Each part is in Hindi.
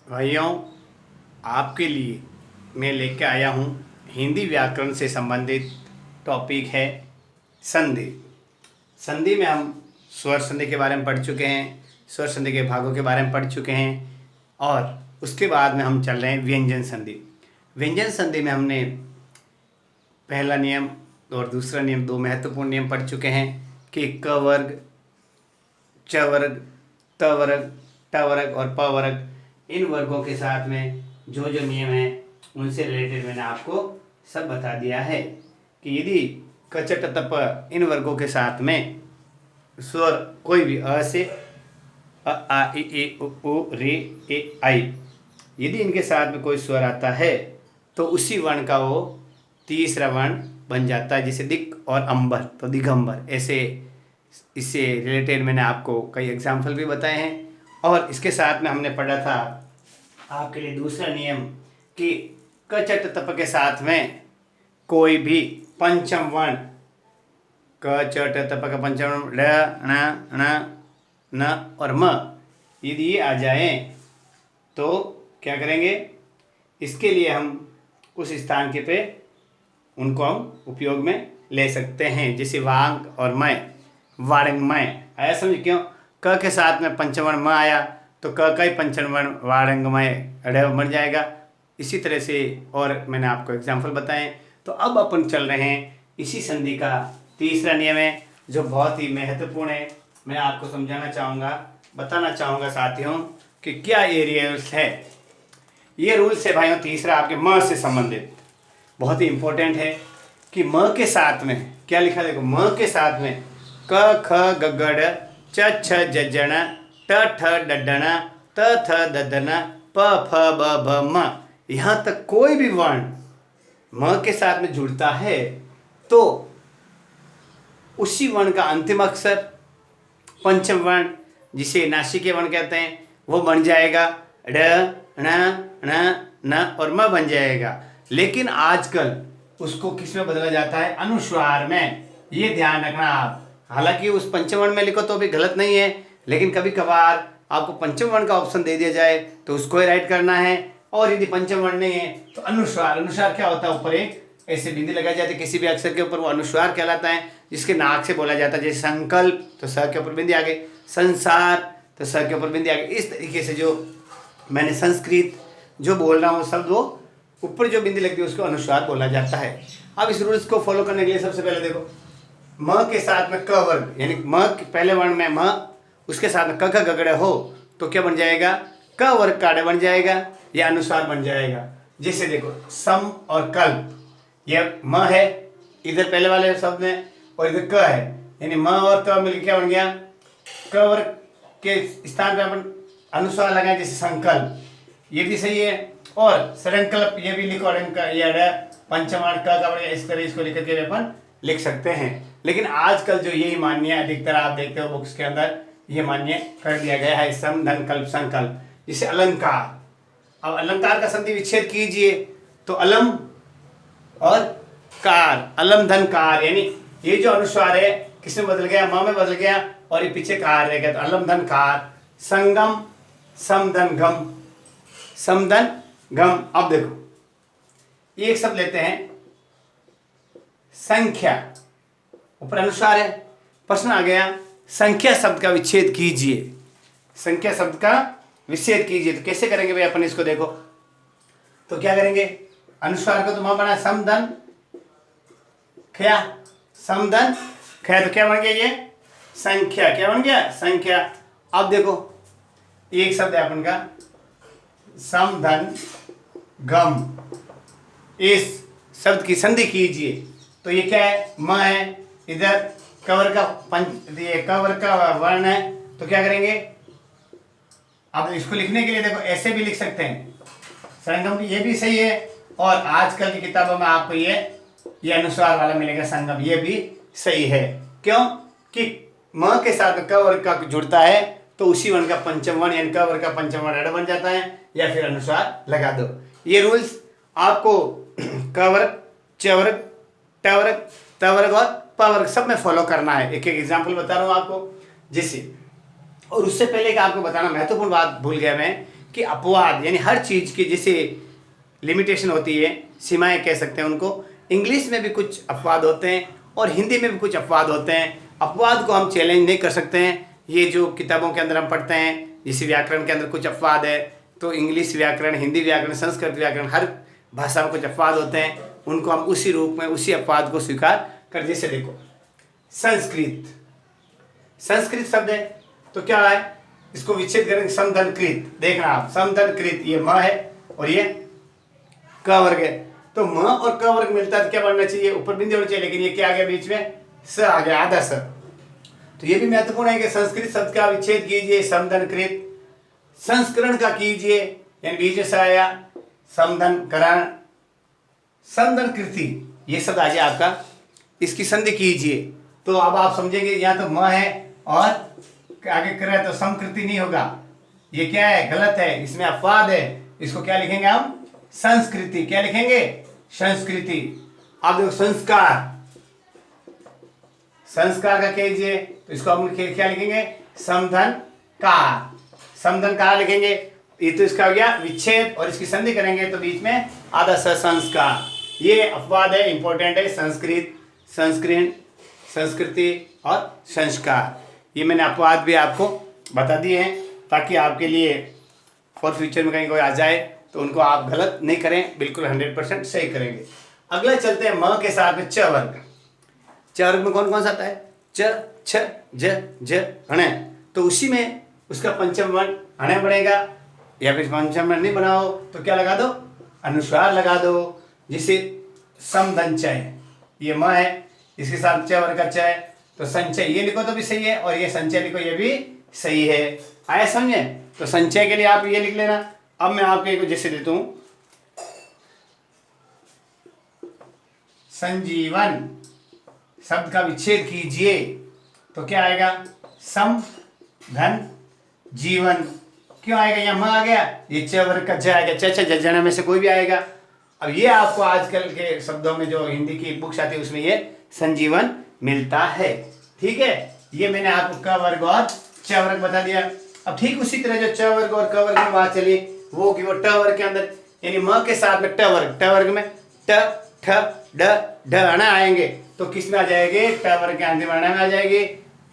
भाइयों, आपके लिए मैं लेके आया हूँ हिंदी व्याकरण से संबंधित टॉपिक है संधि। संधि में हम स्वर संधि के बारे में पढ़ चुके हैं, स्वर संधि के भागों के बारे में पढ़ चुके हैं और उसके बाद में हम चल रहे हैं व्यंजन संधि। व्यंजन संधि में हमने पहला नियम और दूसरा नियम, दो महत्वपूर्ण नियम पढ़ चुके हैं कि क वर्ग, च वर्ग, त वर्ग, ट वर्ग और प वर्ग, इन वर्गों के साथ में जो जो नियम हैं उनसे रिलेटेड मैंने आपको सब बता दिया है कि यदि क च ट त प इन वर्गों के साथ में स्वर कोई भी अ से अ आ इ ई उ ऊ रे ए आई, यदि इनके साथ में कोई स्वर आता है तो उसी वर्ण का वो तीसरा वर्ण बन जाता है, जैसे दिक और अंबर तो दिगंबर। ऐसे इससे रिलेटेड मैंने आपको कई एग्जाम्पल भी बताए हैं। और इसके साथ में हमने पढ़ा था आपके लिए दूसरा नियम कि क च ट त प के साथ में कोई भी पंचम वर्ण, क च ट त प का पंचम वर्ण ड़ ण ण न और म, यदि ये आ जाए तो क्या करेंगे, इसके लिए हम उस स्थान के पे उनको हम उपयोग में ले सकते हैं, जैसे वांग और मय, वारंगमय। ऐसा समझ क्यों, क के साथ में पंचम वर्ण म आया तो क का ही पंचम वर्ण वारंगमय ड़ बन जाएगा। इसी तरह से और मैंने आपको एग्जाम्पल बताए। तो अब अपन चल रहे हैं इसी संधि का तीसरा नियम है जो बहुत ही महत्वपूर्ण है। मैं आपको समझाना चाहूँगा, बताना चाहूँगा साथियों कि क्या ये रूल्स है। ये रूल्स है भाइयों तीसरा आपके म से संबंधित, बहुत ही इंपॉर्टेंट है कि म के साथ में क्या लिखा, देखो म के साथ में क ख गगड़ च छ जजण ट ठ डडण त थ ददन प फ ब भ म, यहाँ तक कोई भी वर्ण म के साथ में जुड़ता है तो उसी वर्ण का अंतिम अक्षर पंचम वर्ण, जिसे नासिकीय वर्ण कहते हैं, वो बन जाएगा ड ण ण न और म बन जाएगा। लेकिन आजकल उसको किस में बदला जाता है, अनुस्वार में। ये ध्यान रखना आप, हालांकि उस पंचम वर्ण में लिखो तो भी गलत नहीं है, लेकिन कभी कभार आपको पंचम वर्ण का ऑप्शन दे दिया जाए तो उसको ही राइट करना है। और यदि पंचम वर्ण नहीं है तो अनुस्वार, अनुस्वार क्या होता है, ऊपर एक ऐसे बिंदी लगाई जाती है किसी भी अक्षर के ऊपर, वो अनुस्वार कहलाता है, जिसके नाक से बोला जाता है। जैसे संकल्प तो स के ऊपर बिंदी आ गई, संसार तो स के ऊपर बिंदी आ गई। इस तरीके से जो मैंने संस्कृत जो बोल रहा हूँ शब्द, वो ऊपर जो बिंदी लगती है उसको अनुस्वार बोला जाता है। अब इस रूल्स को फॉलो करने के लिए सबसे पहले देखो, म के साथ में क वर्ग, यानी म के पहले वर्ण में म, उसके साथ में क ख गगड़े हो तो क्या बन जाएगा, क वर्ग का ड़ बन जाएगा या अनुस्वार बन जाएगा। जैसे देखो सम और कल्प, ये म है इधर पहले वाले शब्द में और इधर क है, यानी म और क मिलकर क्या बन गया, क वर्ग के स्थान पे अपन अनुस्वार लगाए, जैसे संकल्प, ये भी सही है। और संकल्प ये भी लिखो, ये पंचमाण क का बन गया, इस तरह इसको लेकर के अपन लिख सकते हैं। लेकिन आजकल जो यही मान्य अधिकतर आप देखते हो बुक्स के अंदर, ये मान्य कर दिया गया है सम धन कल्प संकल्प। जैसे अलंकार, अब अलंकार का संधि विच्छेद कीजिए तो अलम और कार, अलम धन कार, यानी ये जो अनुस्वार है किसमें बदल गया, म में बदल गया और ये पीछे कार रह गया, तो अलम धन कार, संगम समधन घम, समधन घम। अब देखो एक शब्द लेते हैं संख्या, ऊपर अनुस्वार है, प्रश्न आ गया संख्या शब्द का विच्छेद कीजिए, संख्या शब्द का विच्छेद कीजिए। तो कैसे करेंगे भाई अपन इसको, देखो तो क्या करेंगे, अनुस्वार को तो वहां बना समधन खया, समधन खया, तो क्या बन गया ये संख्या, क्या बन गया संख्या। अब देखो एक शब्द है अपन का समधन गम, इस शब्द की संधि कीजिए तो ये क्या है, म है, इधर कवर का ये कवर का वर्ण है, तो क्या करेंगे, अब इसको लिखने के लिए देखो ऐसे भी लिख सकते हैं, संगम ये भी सही है। और आजकल की किताबों में आपको ये अनुस्वार वाला मिलेगा संगम, ये भी सही है। क्यों कि म के साथ क वर्ग का जुड़ता है तो उसी वर्ण का पंचम वर्ण यानी क वर्ग का पंचम वर्ण ड़ बन जाता है, या फिर अनुस्वार लगा दो। ये रूल्स आपको क वर्ग, च वर्ग, ट वर्ग, त वर्ग और प वर्ग सब में फॉलो करना है। एक एक एग्जाम्पल बता रहा हूँ आपको जैसे। और उससे पहले कि आपको बताना महत्वपूर्ण बात भूल गया मैं कि अपवाद यानी हर चीज़ की जैसे लिमिटेशन होती है, सीमाएं कह सकते हैं उनको, इंग्लिश में भी कुछ अपवाद होते हैं और हिंदी में भी कुछ अपवाद होते हैं। अपवाद को हम चैलेंज नहीं कर सकते हैं। ये जो किताबों के अंदर हम पढ़ते हैं, जैसे व्याकरण के अंदर कुछ अपवाद है, तो इंग्लिश व्याकरण, हिंदी व्याकरण, संस्कृत व्याकरण, हर भाषा में कुछ अपवाद होते हैं, उनको हम उसी रूप में उसी अपवाद को स्वीकार कर। जैसे देखो संस्कृत, संस्कृत शब्द है तो क्या है, इसको विच्छेद करेंगे समधनकृत। देखना आप, समधनकृत, ये म है और ये क वर्ग है, तो म और क वर्ग मिलता है तो क्या बनना चाहिए, ऊपर बिंदु होनी चाहिए, लेकिन ये क्या आ गया बीच में, स आ गया, आधा स। तो ये भी महत्वपूर्ण है कि संस्कृत शब्द का विच्छेद कीजिए समधनकृत, संस्करण का कीजिए यानी बीच में स आया, समधनकरण, समधनकृति, ये शब्द आ गया आपका, इसकी संधि कीजिए। तो अब आप समझेंगे यहाँ तो म है और आगे कर रहा है तो समकृति नहीं होगा, ये क्या है, गलत है, इसमें अपवाद है। इसको क्या लिखेंगे हम, संस्कृति। क्या लिखेंगे, संस्कृति। अब देखो संस्कार, संस्कार का कीजिए तो इसको हम क्या लिखेंगे, समधनकार, समधनकार लिखेंगे। ये तो इसका हो गया विच्छेद और इसकी संधि करेंगे तो बीच में आधा स, संस्कार। ये अपवाद है, इंपॉर्टेंट है, संस्कृत, संस्कृत, संस्कृति और संस्कार। ये मैंने अपवाद भी आपको बता दिए हैं ताकि आपके लिए फॉर फ्यूचर में कहीं कोई आ जाए तो उनको आप गलत नहीं करें, बिल्कुल 100% सही करेंगे। अगला चलते हैं म के साथ में च वर्ग। च वर्ग में कौन कौन सा आता है, च, छ, ज, ज, हण, तो उसी में उसका पंचम वर्ण हण बनेगा, या फिर पंचम वर्ण नहीं बनाओ तो क्या लगा दो, अनुस्वार लगा दो। जिसे समधनचय, ये म है, इसके साथ च वर्ग का च है तो संचय, ये लिखो तो भी सही है और ये संचय लिखो ये भी सही है। आया समझे, तो संचय के लिए आप ये लिख लेना। अब मैं आपको एक जैसे देता हूं, संजीवन शब्द का विच्छेद कीजिए तो क्या आएगा, सम धन जीवन। क्यों आएगा, यहां म आ गया, ये च वर्ग का ज आएगा, च जन में से कोई भी आएगा। अब ये आपको आजकल के शब्दों में जो हिंदी की बुक्स आती है उसमें ये संजीवन मिलता है। ठीक है, ये मैंने आपको क वर्ग और च वर्ग बता दिया। अब ठीक उसी तरह जो च वर्ग और क वर्ग में बात चली वो कि वो ट वर्ग के अंदर यानी म के साथ में ट वर्ग में ट, ठ, ड, ढ, अण आएंगे तो किस में आ जाएंगे, ट वर्ग के अंतिम अण में आ जाएगी।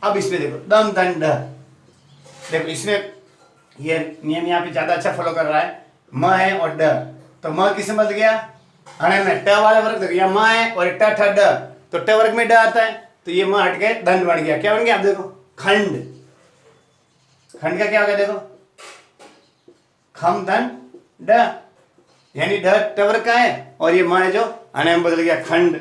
अब इसमें देखो दम दन ढ, देखो इसमें ये नियम यहाँ पे ज्यादा अच्छा फॉलो कर रहा है, म है और ड, तो म किस में बदल गया, अण में। ट वाला वर्ग देखो यहाँ म है और ट, ठ, ड, तो ट वर्ग में ड आता है तो ये म हट के धन बन गया। क्या बन गया, अब देखो खंड, खंड का क्या हो गया, देखो खम धन ड, यानी ढ ट वर्ग का है और ये म है जो अण में बदल गया, खंड।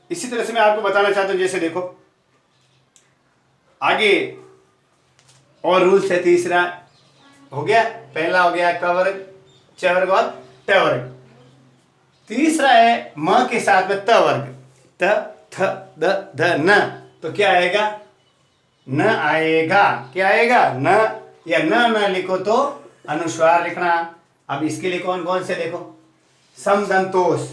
इसी तरह से मैं आपको बताना चाहता हूं, जैसे देखो आगे और रूल्स है। तीसरा हो गया, पहला हो गया क वर्ग, च वर्ग और ट वर्ग। तीसरा है म के साथ में त वर्ग, त, थ, द, ध, न, तो क्या आएगा, न आएगा। क्या आएगा, न, या न लिखो तो अनुस्वार लिखना। अब इसके लिए कौन कौन से देखो, समदंतोष,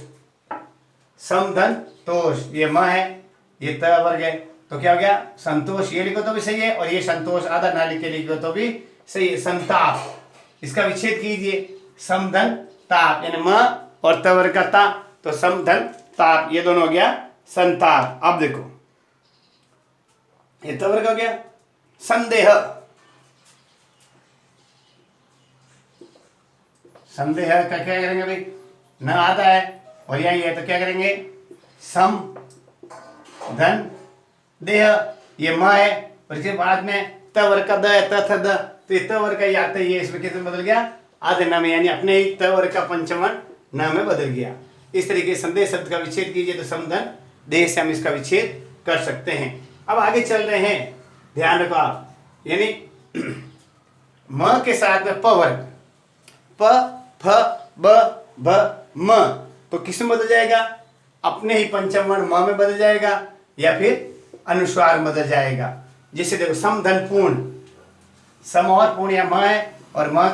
समदंतोष, ये म है, ये त वर्ग है तो क्या हो गया, संतोष, ये लिखो तो भी सही है और ये संतोष आधा ना लिख के लिखो तो भी सही है। संताप, इसका विच्छेद कीजिए, समधन ताप, यानी म और त वर्ग का ता तो समधन ताप, ये दोनों हो गया संताप। अब देखो ये त वर्ग हो गया। संदेह, संदेह का क्या करेंगे भाई, न आता है और यही है तो क्या करेंगे, सम धन देह, ये म है और इसके बाद में त वर्ग का द है, त थ द, तो ये त वर्ग का ही आता है, ये इसमें किस में बदल गया, आधे न में, यानी अपने ही त वर्ग का पंचमन न में बदल गया। इस तरीके से संदेह शब्द का विच्छेद कीजिए तो समधन देह से हम इसका विच्छेद कर सकते हैं। अब आगे चल रहे हैं, ध्यान रखो आप, यानी म के साथ में प वर्ग, प, फ, ब, भ, म, तो किस में बदल जाएगा, अपने ही पंचम वर्ण म में बदल जाएगा या फिर अनुस्वार में बदल जाएगा। जैसे देखो समधन पूर्ण, सम और पूर्ण या म है और म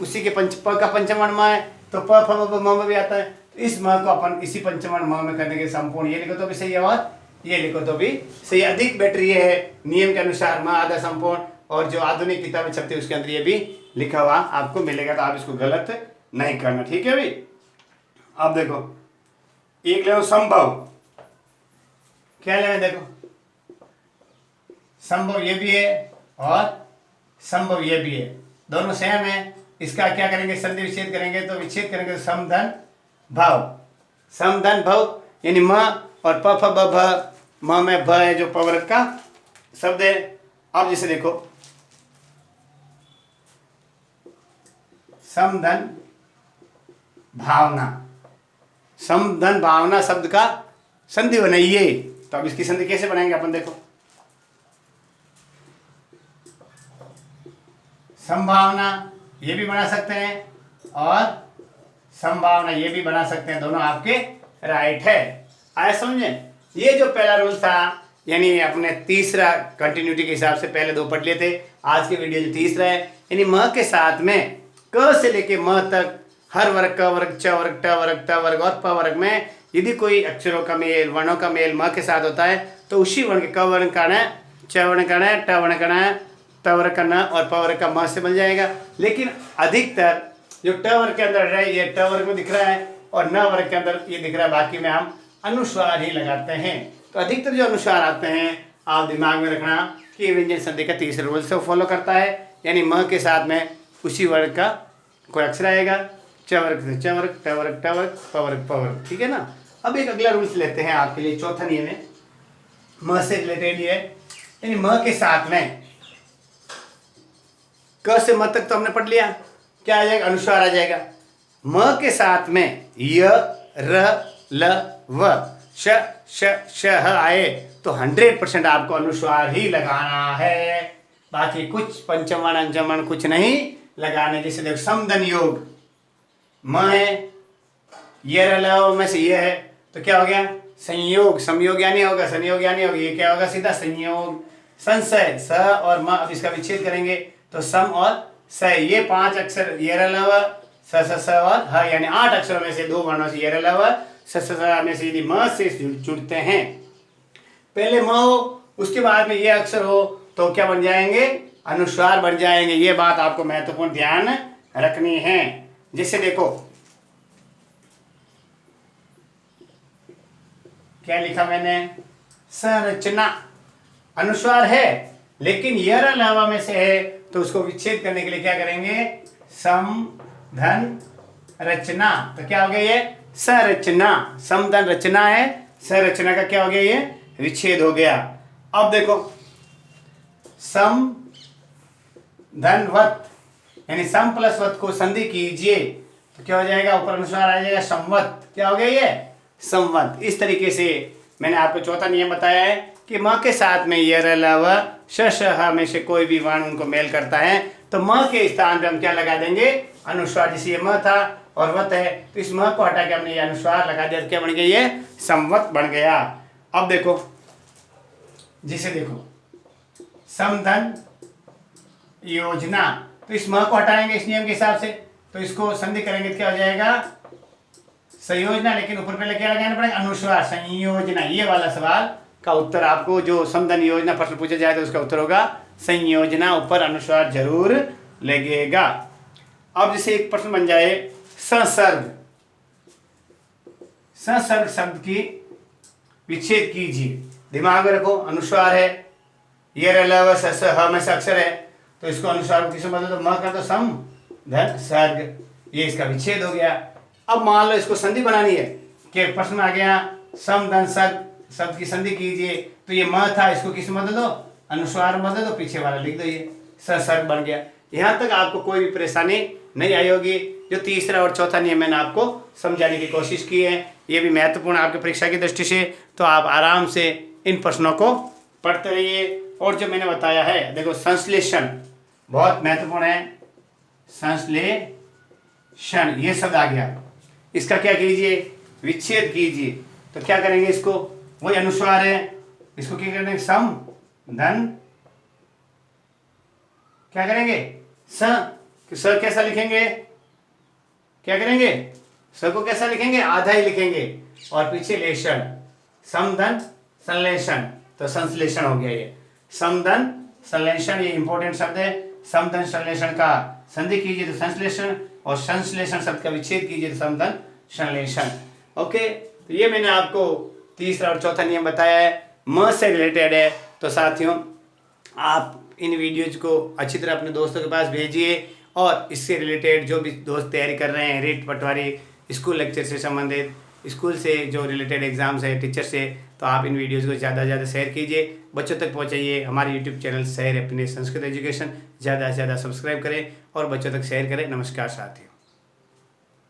उसी के प का पंचम वर्ण म है तो प, फ, ब, म में भी आता है, तो इस म को अपन इसी पंचम वर्ण म में करने के संपूर्ण, ये लिखो तो भी सही है और ये लिखो तो भी सही। अधिक बेटर ये है, नियम के अनुसार म आधा संपूर्ण, और जो आधुनिक किताबें छपती है उसके अंदर ये भी लिखा हुआ आपको मिलेगा, तो आप इसको गलत नहीं करना, ठीक है भाई। अब देखो एक ले संभव, क्या लेना देखो, संभव ये भी है और संभव ये भी है, दोनों सेम है। इसका क्या करेंगे, संधि विच्छेद करेंगे, तो विच्छेद करेंगे तो समधन भव, समधन भव यानी म और प फ ब भ, म में भ है जो पवर्ग का शब्द है। अब जैसे देखो समधन भावना, समधन भावना शब्द का संधि बनाइए, तो अब इसकी संधि कैसे बनाएंगे अपन देखो, संभावना ये भी बना सकते हैं और संभावना ये भी बना सकते हैं, दोनों आपके राइट है। आया समझे। ये जो पहला रूल था, यानी अपने तीसरा कंटिन्यूटी के हिसाब से पहले 2 पढ़ लिए थे, आज के वीडियो जो तीसरा है, यानी म के साथ में क से लेके म तक हर वर्ग, क वर्ग, च वर्ग, ट वर्ग, त वर्ग और प वर्ग में यदि कोई अक्षरों का मेल, वर्णों का मेल म के साथ होता है, तो उसी वर्ण के क वर्ण का न, च वर्ण का न, ट वर्ण का न, त वर्ग का न और प वर्ग का म से बन जाएगा। लेकिन अधिकतर जो ट वर्ग के अंदर है ये ट वर्ग में दिख रहा है और न वर्ग के अंदर ये दिख रहा है, बाकी में हम अनुस्वार ही लगाते हैं। तो अधिकतर जो अनुस्वार आते हैं आप दिमाग में रखना कि व्यंजन संधि का तीसरे रूल से फॉलो करता है, यानी म के साथ में उसी वर्ग का कोई अक्षर आएगा, च वर्ग से च वर्ग, ट वर्ग ट वर्ग, प वर्ग प वर्ग, ठीक है ना। अब एक अगला रूल्स लेते हैं आपके लिए, चौथा नियम है म से रिलेटेड है, यानी म के साथ में क से म तक तो हमने पढ़ लिया, क्या आ जाएगा, अनुस्वार आ जाएगा। म के साथ में य र ल व श श श ह आए तो 100% आपको अनुस्वार ही लगाना है, बाकी कुछ पंचमण अंचमण कुछ नहीं लगाने। जैसे देखो समधन योग, म है, ये र ल में से ये है, तो क्या हो गया संयोग, संयोग यानी होगा, संयोग यानी होगा, ये क्या होगा सीधा संयोग। संशय स और म, अब इसका विच्छेद करेंगे तो सम और स, ये 5 अक्षर ये र ल व स स स और ह, यानी 8 अक्षरों में से 2 वर्णों से ये र ल व स स स में से यदि म से जुड़ते हैं, पहले म हो उसके बाद में ये अक्षर हो, तो क्या बन जाएंगे, अनुस्वार बन जाएंगे। ये बात आपको महत्वपूर्ण ध्यान रखनी है। जैसे देखो क्या लिखा मैंने, संरचना अनुस्वार है लेकिन यर लावा में से है, तो उसको विच्छेद करने के लिए क्या करेंगे, सम धन रचना, तो क्या हो गया ये संरचना, सम धन रचना है, संरचना का क्या हो गया ये विच्छेद हो गया। अब देखो सम धन वत, यानी सम प्लस वत को संधि कीजिए तो क्या हो जाएगा, ऊपर अनुस्वार आ जाएगा संवत, क्या हो गया ये संवत। इस तरीके से मैंने आपको चौथा नियम बताया है कि म के साथ में य र ल व श श ह में से कोई भी वर्ण उनको मेल करता है, तो म के स्थान पे हम क्या लगा देंगे, अनुस्वार। जैसे ये म था और वत है, तो इस म को हटा के हमने ये अनुस्वार लगा दिया, तो क्या बन गया, ये संवत बन गया। अब देखो जिसे देखो समधन योजना, तो इस म को हटाएंगे इस नियम के हिसाब से, तो इसको संधि करेंगे तो क्या हो जाएगा संयोजना, लेकिन ऊपर पहले क्या लगाना पड़ेगा, अनुस्वार संयोजना। ये वाला सवाल का उत्तर आपको जो समधन योजना प्रश्न पूछा जाए तो उसका उत्तर होगा संयोजना, ऊपर अनुस्वार जरूर लगेगा। अब जैसे एक प्रश्न बन जाए संसर्ग, संसर्ग शब्द की विच्छेद कीजिए, दिमाग में रखो अनुस्वार है, ये र ल व स स ह में से अक्षर है, तो इसको अनुस्वार को किसमें बदल दो, म कर दो सम धन सर्ग, ये इसका विच्छेद हो गया। अब मान लो इसको संधि बनानी है, कि प्रश्न में आ गया सम धन सर्ग शब्द की संधि कीजिए, तो ये म था, इसको किस में बदल दो, अनुस्वार में बदल दो, पीछे वाला लिख दो, ये सर्ग बन गया। यहाँ तक आपको कोई भी परेशानी नहीं आई होगी। जो तीसरा और चौथा नियम मैंने आपको समझाने की कोशिश की है, ये भी महत्वपूर्ण आपकी परीक्षा की दृष्टि से, तो आप आराम से इन प्रश्नों को पढ़ते रहिए। और जो मैंने बताया है देखो संश्लेषण बहुत महत्वपूर्ण है, संश्लेषण ये शब्द आ गया, इसका क्या कीजिए, विच्छेद कीजिए, तो क्या करेंगे, इसको वही अनुस्वार है, इसको क्या करेंगे, सम धन क्या करेंगे स कैसा लिखेंगे, क्या करेंगे, स को कैसा लिखेंगे, आधा ही लिखेंगे और पीछे लेशन, समधन संश्लेषण, तो संश्लेषण हो गया ये समधन संश्लेषण, ये इंपॉर्टेंट शब्द है। समधन संश्लेषण का संधि कीजिए तो संश्लेषण, और संश्लेषण शब्द का विच्छेद कीजिए तो समधन संश्लेषण। ओके, तो ये मैंने आपको तीसरा और चौथा नियम बताया है, म से रिलेटेड है। तो साथियों, आप इन वीडियोज को अच्छी तरह अपने दोस्तों के पास भेजिए, और इससे रिलेटेड जो भी दोस्त तैयारी कर रहे हैं रीट पटवारी स्कूल लेक्चर से संबंधित, स्कूल से जो रिलेटेड एग्जाम्स है, टीचर से, तो आप इन वीडियोस को ज़्यादा से ज़्यादा शेयर कीजिए, बच्चों तक पहुंचाइए। हमारे यूट्यूब चैनल शहर अपने संस्कृत एजुकेशन ज़्यादा से ज़्यादा सब्सक्राइब करें और बच्चों तक शेयर करें। नमस्कार साथियों।